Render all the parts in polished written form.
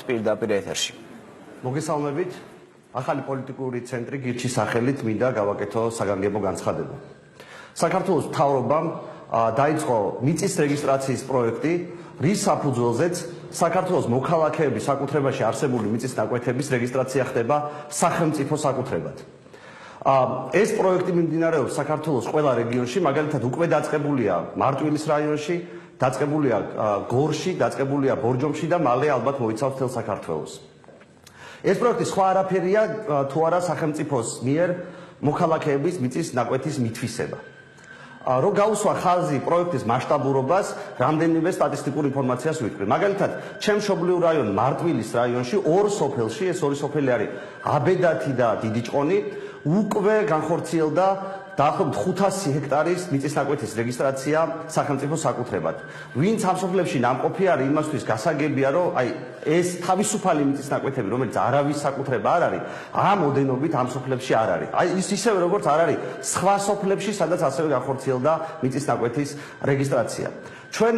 პირდაპირ ეთერში. მოგესალმებით. ახალი პოლიტიკური ცენტრი გირჩის სახელით მინდა გავაკეთო საგანგებო განცხადება. საქართველოს მთავრობამ დაიწყო მიწის რეგისტრაციის პროექტი, რის საფუძველზეც საქართველოს მოქალაქეების საკუთრებაში არსებული მიწის ნაკვეთების რეგისტრაცია ხდება სახელმწიფო საკუთრებად. ეს პროექტი მიმდინარეობს საქართველოს ყველა რეგიონში, მაგალითად უკვე დაწყებულია მარტვილის რაიონში, დაწყებულია გორში, დაწყებულია ბორჯომში და მალე ალბათ მოიცავს მთელ საქართველოს. ეს პროექტი სხვა არაფერია თუ არა სახელმწიფოს მიერ მოქალაქეების მიწის ნაკვეთის მითვისება. Რო გავუსვა ხაზი პროექტის მასშტაბურობას, რამდენიმე სტატისტიკურ ინფორმაციას ვიტყვი. მაგალითად, ჩემ მშობლიურ რაიონ მარტვილის რაიონში ორ სოფელში, ეს ორი სოფელი არის აბედათი და დიდიჭყონი, უკვე განხორციელდა დაახლოებით 500 ჰექტარის მიწის ნაკვეთის რეგისტრაცია სახელმწიფო საკუთრებად. ვინც ამ სოფლებში ნამყოფი არის, იმასთვის გასაგებია, რომ ეს თავისუფალი მიწის ნაკვეთები, რომელიც არავის საკუთრება არ არის, ამ ოდენობით ამ სოფლებში არ არის. ის ისევე როგორც არ არის სხვა სოფლებში, სადაც ასევე განხორციელდა მიწის ნაკვეთის რეგისტრაცია. ჩვენ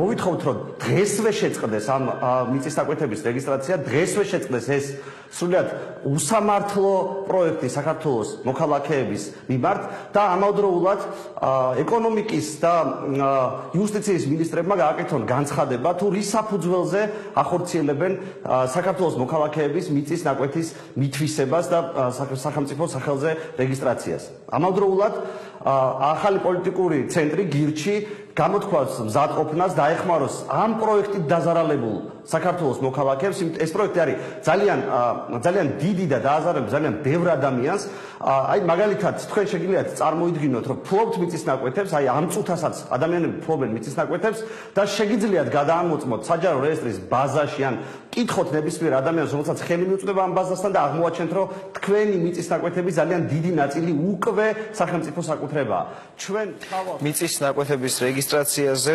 მოვითხოვთ, რომ დღესვე შეწყდეს ამ მიწის ნაკვეთების რეგისტრაცია, დღესვე შეწყდეს ეს სრულიად უსამართლო პროექტი საქართველოს მოქალაქეების მიმართ და ამავდროულად ეკონომიკის და იუსტიციის ministrებმა გააკეთონ განცხადება, თუ რის საფუძველზე ახორციელებენ საქართველოს მოქალაქეების მიწის ნაკვეთის მითვისებას და სახელმწიფო სახელზე რეგისტრაციას. ამავდროულად ახალი პოლიტიკური ცენტრი გირჩი გამოთქვას მზადყოფნას დაეხმაროს ამ პროექტით დაზარალებულ საქართველოს მოქალაქეებს. ეს პროექტი არის ძალიან დიდი და დააზარებს ძალიან ბევრ ადამიანს. მაგალითად, თქვენ შეგიძლიათ წარმოიდგინოთ, რომ ფლობთ მიწის ნაკვეთებს, ამ წუთასაც ადამიანები ფლობენ მიწის ნაკვეთებს და შეგიძლიათ გადაამოწმოთ საჯარო რეესტრის ბაზაში ან კითხოთ ნებისმიერ ადამიანს, რომელსაც ხელი მიუწვდება ამ ბაზასთან და აღმოაჩენთ, რომ თქვენი მიწის ნაკვეთების ძალიან დიდი ნაწილი უკვე სახელმწიფო საკუთრებაა. ჩვენ მიწის ნაკვეთების რეგისტრაციაზე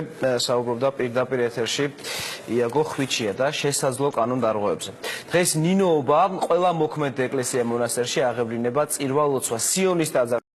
საუბრობდა პირდაპირ ეთერში იაგო ხვიჩია და შესაძლო კანონდარღვევებზე. დღეს ნინოობა ყველა მოქმედ ეკლესია მონასტერში აღევლინება წირვა ლოცვას სიონის ტაძარში.